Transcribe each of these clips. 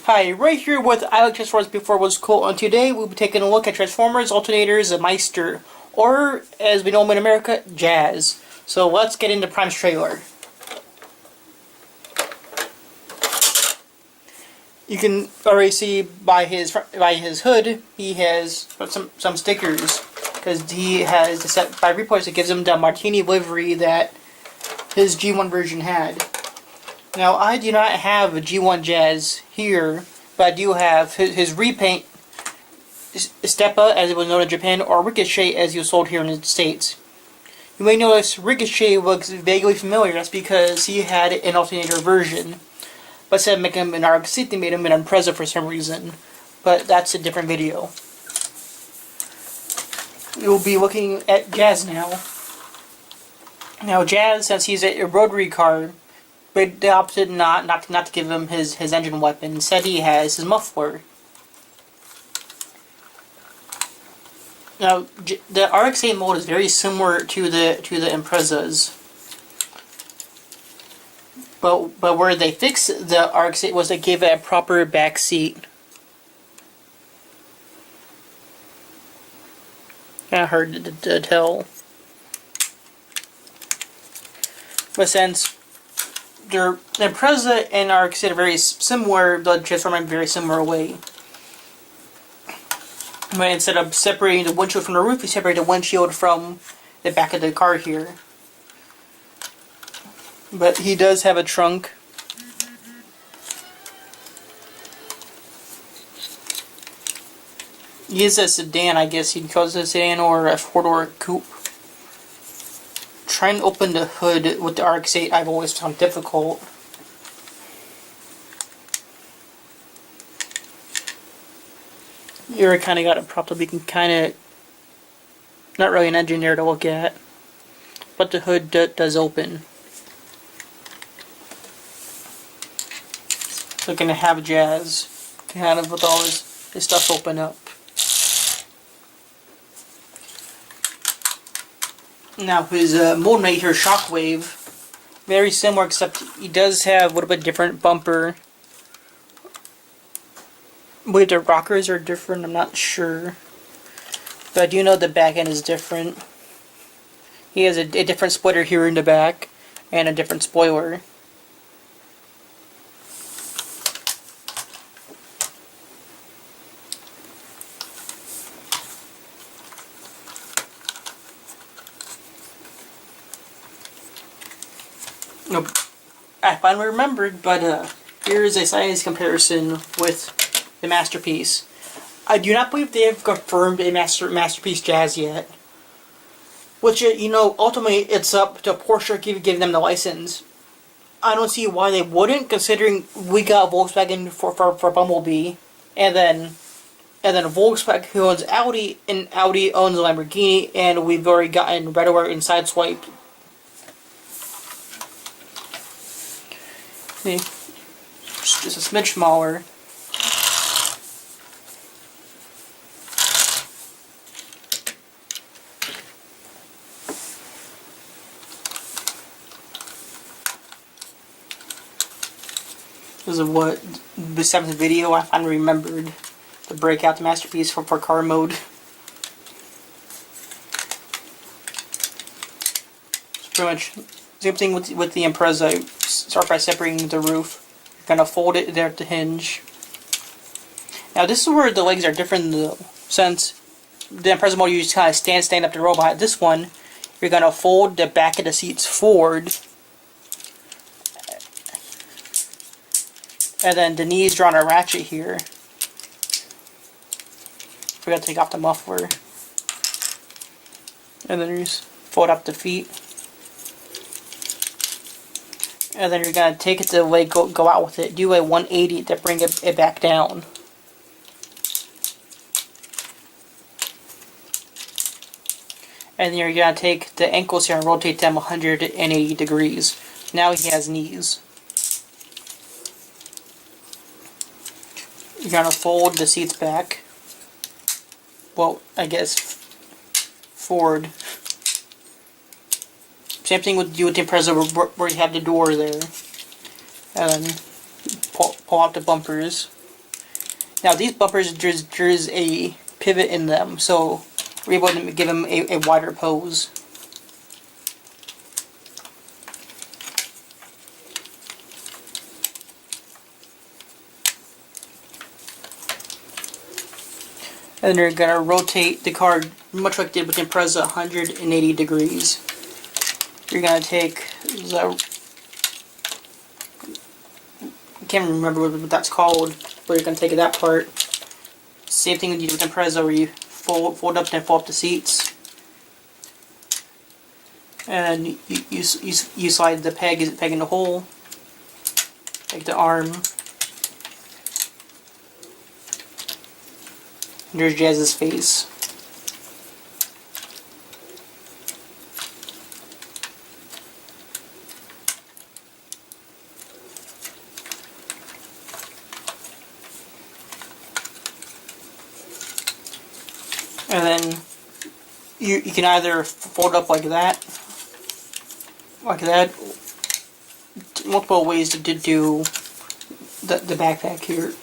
Hi, right here with I Like Transformers Before It Was Cool, and today we'll be taking a look at Transformers, Alternators, and Meister, or as we know them in America, Jazz. So let's get into Prime's trailer. You can already see by his hood, he has some stickers, because he has the set by reports that gives him the Martini livery that his G1 version had. Now, I do not have a G1 Jazz here, but I do have his repaint, Steppa, as it was known in Japan, or Ricochet, as he was sold here in the States. You may notice Ricochet looks vaguely familiar. That's because he had an alternator version. But instead of making him an RX-8, they made him an Impreza for some reason. But that's a different video. We'll be looking at Jazz now. Now, Jazz, since he's a rotary car, but they opted not to give him his engine weapon. Instead, he has his muffler. Now, the RX-8 mold is very similar to the Imprezas, but where they fixed the RX-8 was they gave it a proper back seat. Kinda hard to tell, but since the Impreza and RX-8 are very similar, the transform in a very similar way. But instead of separating the windshield from the roof, you separate the windshield from the back of the car here. But he does have a trunk. He is a sedan, I guess you'd call it a sedan, or a four-door coupe. Trying to open the hood with the RX-8 I've always found difficult. You already kind of got it propped up. You can kind of... Not really an engine there to look at. But the hood does open. So going to have Jazz kind of with all his stuff open up. Now his mold mate here, Shockwave, very similar, except he does have a little bit different bumper. I believe the rockers are different, I'm not sure. But I do know the back end is different. He has a different splitter here in the back, and a different spoiler. Nope. I finally remembered, but here is a size comparison with the Masterpiece. I do not believe they have confirmed a Masterpiece Jazz yet. Which, you know, ultimately it's up to Porsche giving them the license. I don't see why they wouldn't, considering we got Volkswagen for Bumblebee, and then Volkswagen owns Audi, and Audi owns Lamborghini, and we've already gotten Redware and Sideswipe. Just a smidge smaller. This is what the 7th video I finally remembered to break out the Masterpiece for car mode. It's pretty much same thing with the Impreza. Start by separating the roof. You're gonna fold it there at the hinge. Now this is where the legs are different though. Since the Impreza mode you just kind of stand up the robot. This one, you're gonna fold the back of the seats forward, and then the knees are on a ratchet here. We gotta take off the muffler, and then you just fold up the feet. And then you're going to take it to the leg, go out with it, do a 180 to bring it back down. And then you're going to take the ankles here and rotate them 180 degrees. Now he has knees. You're going to fold the seats back. Well, I guess forward. Same thing with the Impreza where you have the door there. And then pull out the bumpers. Now these bumpers, there's a pivot in them, so we're able to give them a wider pose. And then you're going to rotate the car much like you did with the Impreza 180 degrees. You're going to take the, I can't remember what that's called, but you're going to take that part. Same thing you do with the Impreza, where you fold up and fold up the seats. And you slide the peg in the hole, take the arm. There's Jazz's face. And then you can either fold up like that, multiple ways to do the backpack here.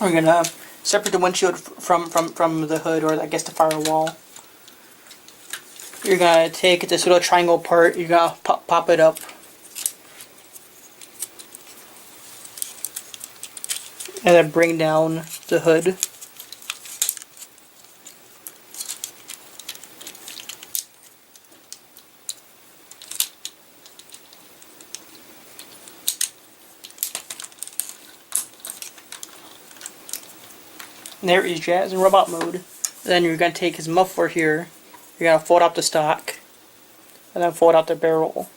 We're gonna separate the windshield from the hood, or I guess the firewall. You're gonna take this little triangle part, you're gonna pop it up. And then bring down the hood. And there is Jazz in robot mode. Then you're going to take his muffler here, you're going to fold out the stock, and then fold out the barrel.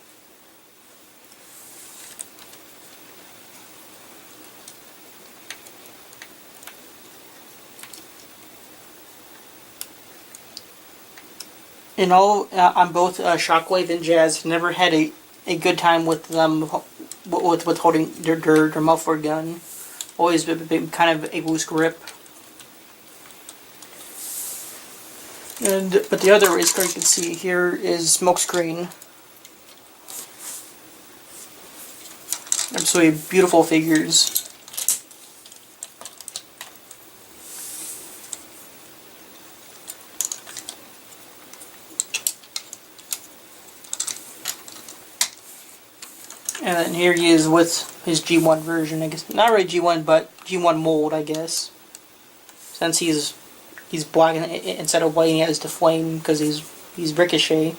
You know, on both Shockwave and Jazz, never had a good time with them with holding their muffler gun. Always been kind of a loose grip. But the other race car you can see here is Smokescreen. Absolutely beautiful figures. And then here he is with his G1 version, I guess. Not really G1, but G1 mold, I guess. Since he's black instead of white, and he has the flame because he's Ricochet.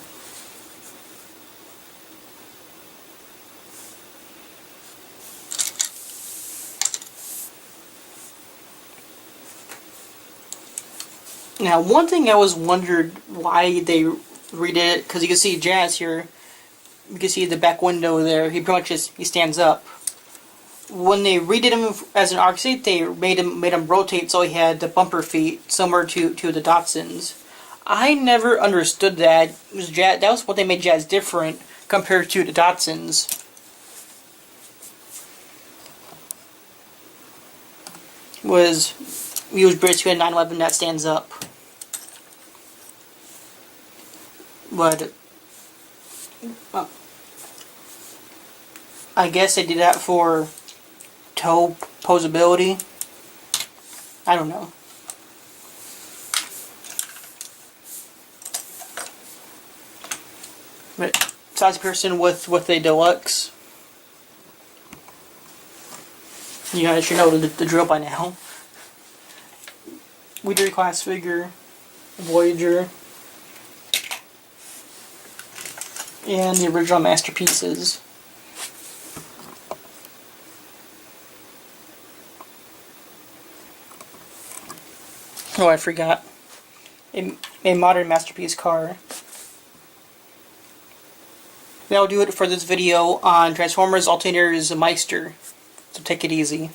Now, one thing I was wondered why they redid it, because you can see Jazz here. You can see the back window there. He pretty much he stands up. When they redid him as an arc seat, they made him rotate so he had the bumper feet similar to the Datsuns. I never understood that. That was what they made Jazz different compared to the Datsuns. He was basically a 911 that stands up. But I guess they did that for toe posability. I don't know. But size person with a deluxe. You guys should know the drill by now. Weeder class figure, Voyager, and the original masterpieces. Oh, I forgot. A modern masterpiece car. That'll do it for this video on Transformers Alternators Meister. So take it easy.